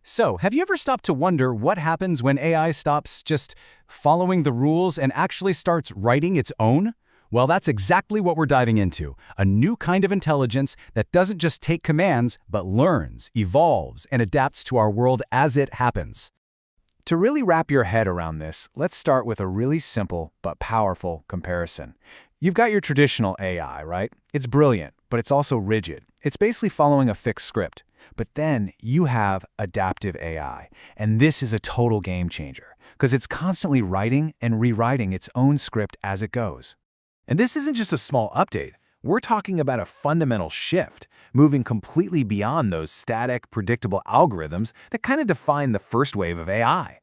So, have you ever stopped to wonder what happens when AI stops just following the rules and actually starts writing its own? Well, that's exactly what we're diving into. A new kind of intelligence that doesn't just take commands, but learns, evolves, and adapts to our world as it happens. To really wrap your head around this, let's start with a really simple but powerful comparison. You've got your traditional AI, right? It's brilliant, but it's also rigid. It's basically following a fixed script. But then you have adaptive AI, and this is a total game changer, because it's constantly writing and rewriting its own script as it goes. And this isn't just a small update. We're talking about a fundamental shift, moving completely beyond those static, predictable algorithms that kind of define the first wave of AI.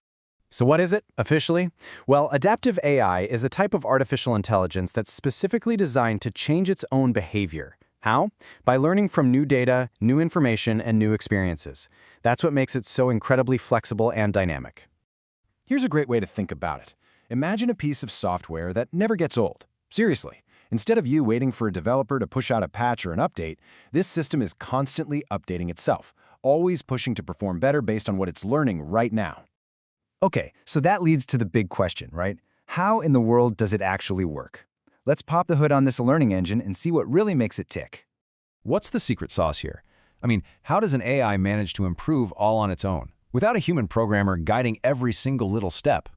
So what is it, officially? Well, adaptive AI is a type of artificial intelligence that's specifically designed to change its own behavior. How? By learning from new data, new information, and new experiences. That's what makes it so incredibly flexible and dynamic. Here's a great way to think about it. Imagine a piece of software that never gets old. Seriously, instead of you waiting for a developer to push out a patch or an update, this system is constantly updating itself, always pushing to perform better based on what it's learning right now. Okay, so that leads to the big question, right? How in the world does it actually work? Let's pop the hood on this learning engine and see what really makes it tick. What's the secret sauce here? I mean, how does an AI manage to improve all on its own, without a human programmer guiding every single little step?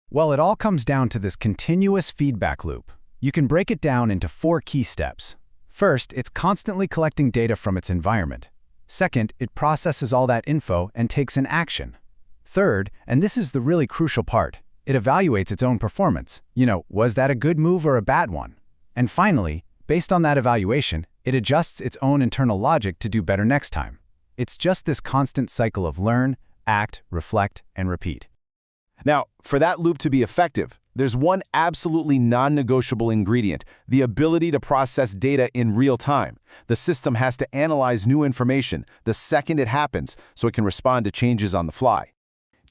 Well, it all comes down to this continuous feedback loop. You can break it down into 4 key steps. First, it's constantly collecting data from its environment. Second, it processes all that info and takes an action. Third, and this is the really crucial part, it evaluates its own performance. Was that a good move or a bad one? And finally, based on that evaluation, it adjusts its own internal logic to do better next time. It's just this constant cycle of learn, act, reflect, and repeat. Now, for that loop to be effective, there's one absolutely non-negotiable ingredient: the ability to process data in real time. The system has to analyze new information the second it happens so it can respond to changes on the fly.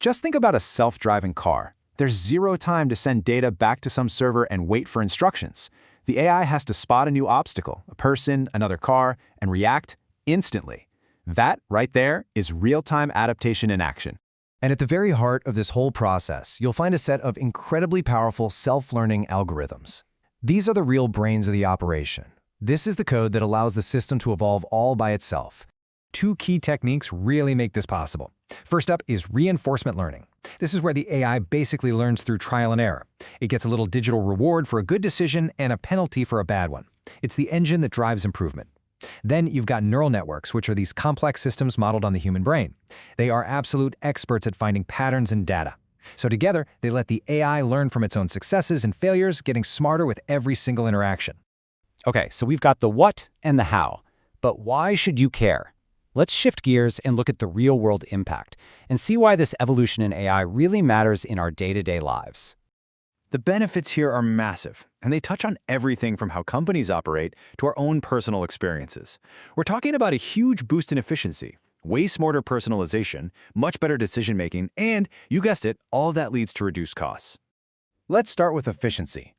Just think about a self-driving car. There's zero time to send data back to some server and wait for instructions. The AI has to spot a new obstacle, a person, another car, and react instantly. That, right there, is real-time adaptation in action. And at the very heart of this whole process, you'll find a set of incredibly powerful self-learning algorithms. These are the real brains of the operation. This is the code that allows the system to evolve all by itself. 2 key techniques really make this possible. First up is reinforcement learning. This is where the AI basically learns through trial and error. It gets a little digital reward for a good decision and a penalty for a bad one. It's the engine that drives improvement. Then you've got neural networks, which are these complex systems modeled on the human brain. They are absolute experts at finding patterns in data. So together, they let the AI learn from its own successes and failures, getting smarter with every single interaction. Okay, so we've got the what and the how. But why should you care? Let's shift gears and look at the real-world impact and see why this evolution in AI really matters in our day-to-day lives. The benefits here are massive, and they touch on everything from how companies operate to our own personal experiences. We're talking about a huge boost in efficiency, way smarter personalization, much better decision-making, and, you guessed it, all of that leads to reduced costs. Let's start with efficiency.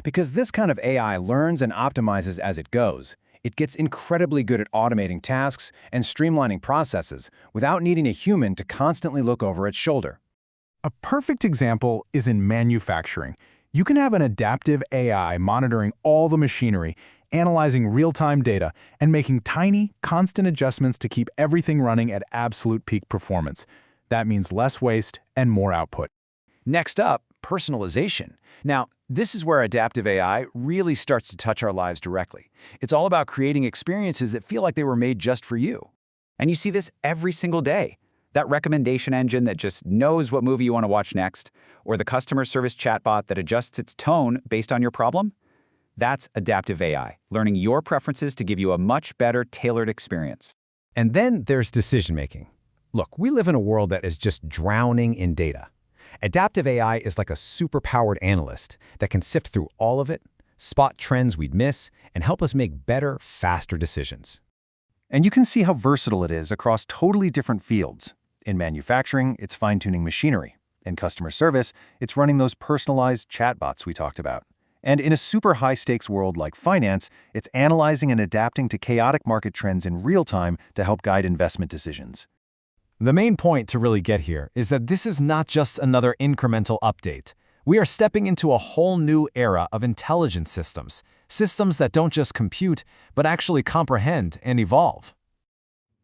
Because this kind of AI learns and optimizes as it goes, it gets incredibly good at automating tasks and streamlining processes without needing a human to constantly look over its shoulder. A perfect example is in manufacturing. You can have an adaptive AI monitoring all the machinery, analyzing real-time data, and making tiny, constant adjustments to keep everything running at absolute peak performance. That means less waste and more output. Next up, personalization. Now, this is where adaptive AI really starts to touch our lives directly. It's all about creating experiences that feel like they were made just for you. And you see this every single day. That recommendation engine that just knows what movie you want to watch next, or the customer service chatbot that adjusts its tone based on your problem. That's adaptive AI, learning your preferences to give you a much better tailored experience. And then there's decision-making. Look, we live in a world that is just drowning in data. Adaptive AI is like a super-powered analyst that can sift through all of it, spot trends we'd miss, and help us make better, faster decisions. And you can see how versatile it is across totally different fields. In manufacturing, it's fine-tuning machinery. In customer service, it's running those personalized chatbots we talked about. And in a super high-stakes world like finance, it's analyzing and adapting to chaotic market trends in real time to help guide investment decisions. The main point to really get here is that this is not just another incremental update. We are stepping into a whole new era of intelligent systems, systems that don't just compute, but actually comprehend and evolve.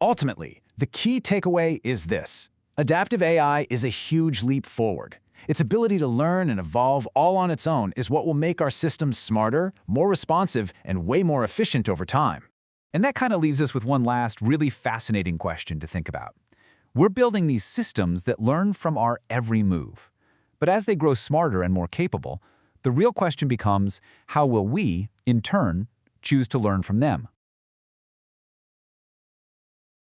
Ultimately, the key takeaway is this. Adaptive AI is a huge leap forward. Its ability to learn and evolve all on its own is what will make our systems smarter, more responsive, and way more efficient over time. And that kind of leaves us with one last really fascinating question to think about. We're building these systems that learn from our every move. But as they grow smarter and more capable, the real question becomes, how will we, in turn, choose to learn from them?